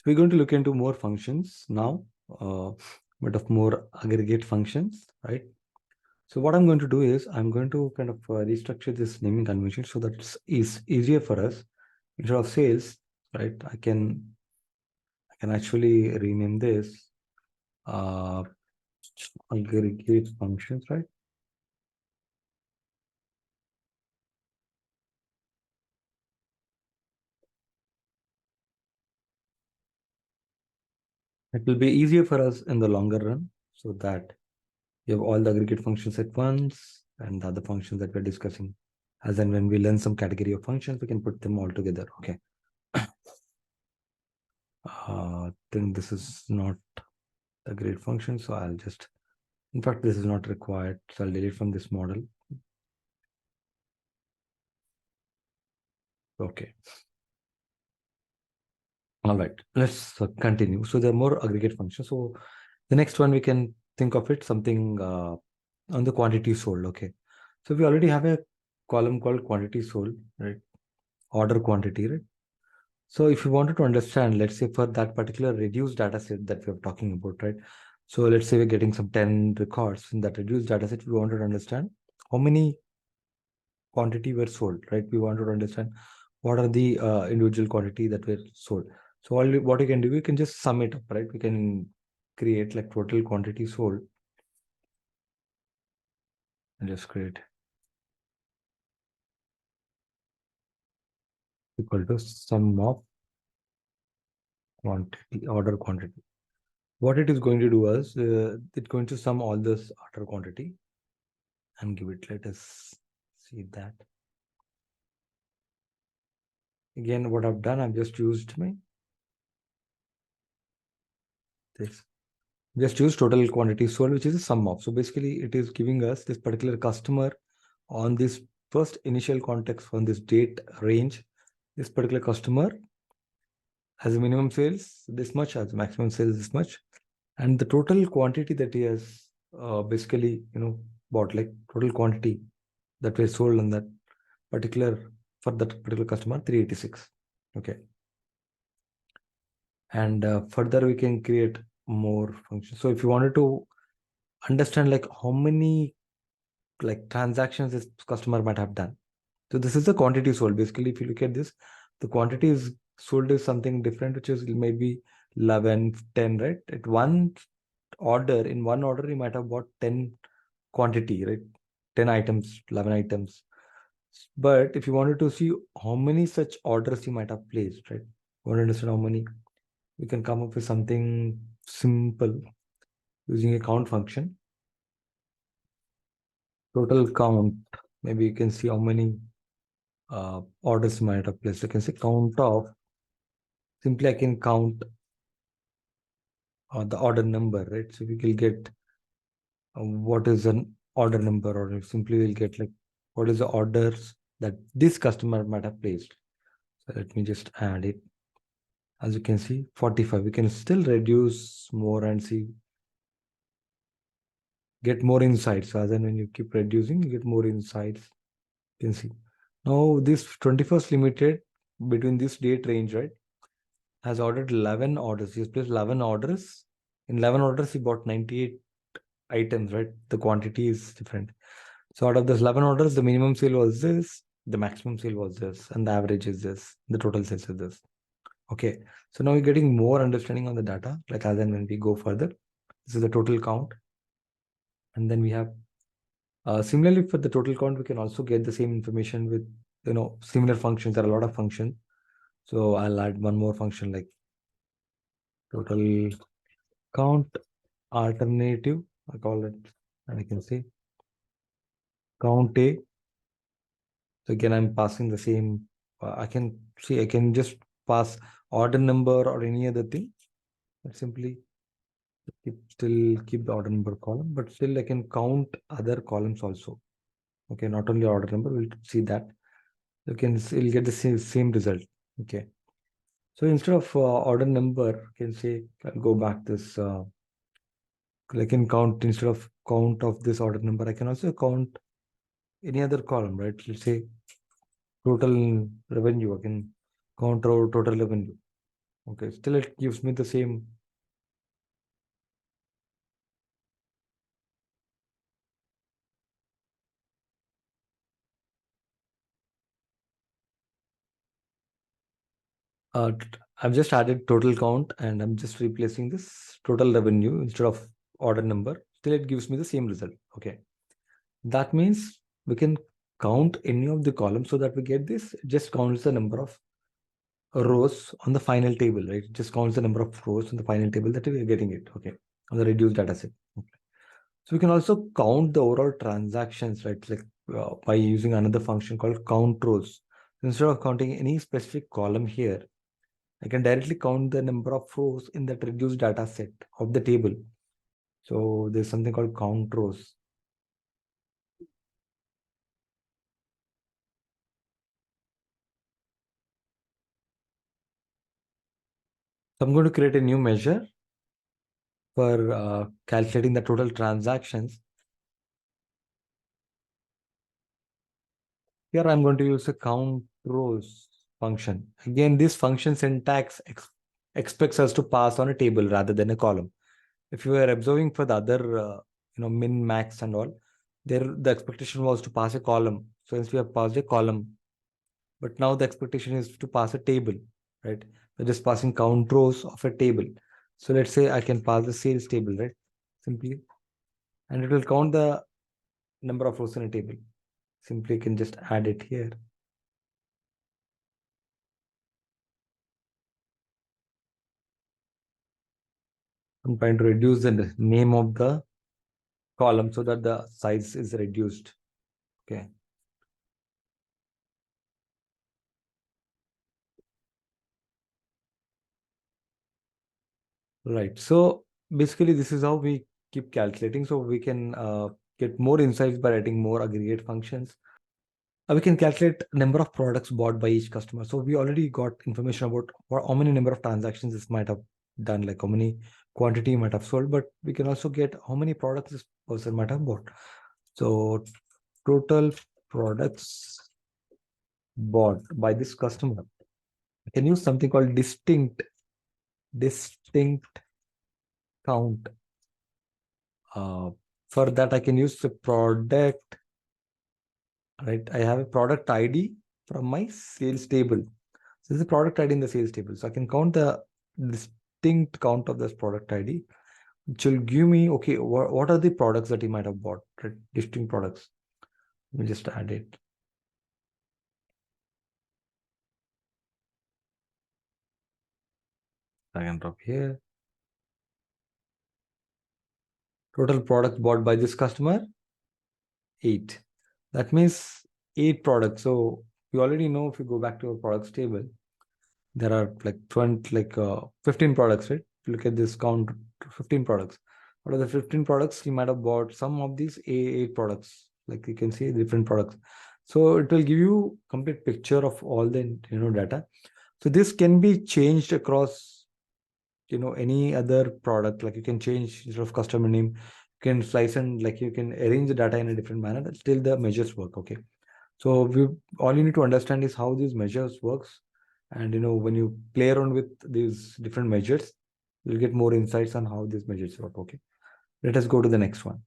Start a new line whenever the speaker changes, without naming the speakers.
we're going to look into more functions now, but of more aggregate functions, right? So what I'm going to do is I'm going to kind of restructure this naming convention so that it's easier for us. Instead of sales, right? I can actually rename this uh, aggregate functions, right? It will be easier for us in the longer run so that you have all the aggregate functions at once and the other functions that we're discussing. As and when we learn some category of functions, we can put them all together. Okay. Then this is not a great function, so I'll just, in fact, this is not required, so I'll delete from this model. Okay. All right, let's continue. So there are more aggregate functions. So the next one we can think of it something on the quantity sold. Okay. So we already have a column called quantity sold, right? Order quantity, right? So if you wanted to understand, let's say for that particular reduced data set that we're talking about, right? So let's say we're getting some 10 records in that reduced data set, we wanted to understand how many quantity were sold, right? We wanted to understand what are the individual quantity that were sold. So what you can do, you can just sum it up, right? We can create like total quantity sold and just create equal to sum of quantity, order quantity. What it is going to do is it's going to sum all this order quantity and give it. Let us see that. Again, what I've done, I've just used this. Just use total quantity sold, which is a sum of. So basically, it is giving us this particular customer on this first initial context on this date range. This particular customer has a minimum sales this much, has a maximum sales this much, and the total quantity that he has basically bought, like total quantity that was sold on that particular for that particular customer 386. Okay, and further we can create more functions. So if you wanted to understand like how many like transactions this customer might have done, so this is the quantity sold. Basically, if you look at this, the quantity is sold is something different, which is maybe 11, 10, right? At one order, in one order, you might have bought 10 quantity, right? 10 items, 11 items. But if you wanted to see how many such orders you might have placed, right? You want to understand how many, we can come up with something simple using a count function. Total count, maybe you can see how many orders you might have placed. You can say count of, simply I can count the order number, right? So we will get what is an order number, or simply we'll get like what is the orders that this customer might have placed. So let me just add it. As you can see, 45. We can still reduce more and see, get more insights. So as and when you keep reducing, you get more insights. You can see. Now this 21st limited between this date range, right, has ordered 11 orders. He has placed 11 orders. In 11 orders, he bought 98 items, right? The quantity is different. So out of those 11 orders, the minimum sale was this, the maximum sale was this, and the average is this, the total sales is this. Okay. So now we're getting more understanding on the data, like as and when we go further. This is the total count. And then we have, similarly for the total count, we can also get the same information with, similar functions. There are a lot of functions. So I'll add one more function like total count alternative, I call it, and I can say count A. So again, I'm passing the same. I can see, I can just pass order number or any other thing, but simply still keep the order number column, but still I can count other columns also. Okay, not only order number, we'll see that. You can still get the same result. Okay. So instead of order number, you can say, I'll go back this, I can count, instead of count of this order number, I can also count any other column, right? Let's say total revenue, I can count our total revenue. Okay, still it gives me the same. I've just added total count and I'm just replacing this total revenue instead of order number. Still it gives me the same result. Okay. That means we can count any of the columns so that we get this. It just counts the number of rows on the final table, right? It just counts the number of rows on the final table that we are getting it. Okay. On the reduced data set. Okay. So we can also count the overall transactions, right? Like by using another function called COUNTROWS. Instead of counting any specific column here, I can directly count the number of rows in that reduced data set of the table. So there's something called COUNTROWS. So I'm going to create a new measure for calculating the total transactions. Here I'm going to use a count rows function. Again, this function syntax expects us to pass on a table rather than a column. If you were observing for the other, min, max and all, there the expectation was to pass a column. So since we have passed a column, but now the expectation is to pass a table, right? We're just passing count rows of a table. So let's say I can pass the sales table, right? Simply, and it will count the number of rows in a table. Simply can just add it here. I'm trying to reduce the name of the column so that the size is reduced. Okay. Right. So basically, this is how we keep calculating. So we can get more insights by writing more aggregate functions. We can calculate number of products bought by each customer. So we already got information about how many number of transactions this might have done, like how many quantity might have sold, but we can also get how many products this person might have bought. So total products bought by this customer. I can use something called distinct count. For that, I can use the product, right? I have a product ID from my sales table. So this is a product ID in the sales table. So I can count the distinct count of this product ID, which will give me, okay, what are the products that he might have bought, right? Distinct products. Let me just add it. Drag and drop here. Total products bought by this customer, 8. That means 8 products. So you already know if you go back to your products table, there are like 15 products, right? If you look at this count, 15 products. Out of the 15 products, you might have bought some of these eight products. Like you can see different products. So it will give you complete picture of all the data. So this can be changed across any other product. Like you can change instead of customer name, you can slice and like you can arrange the data in a different manner. Still the measures work. Okay. So all you need to understand is how these measures works. And when you play around with these different measures, you'll get more insights on how these measures work. Okay. Let us go to the next one.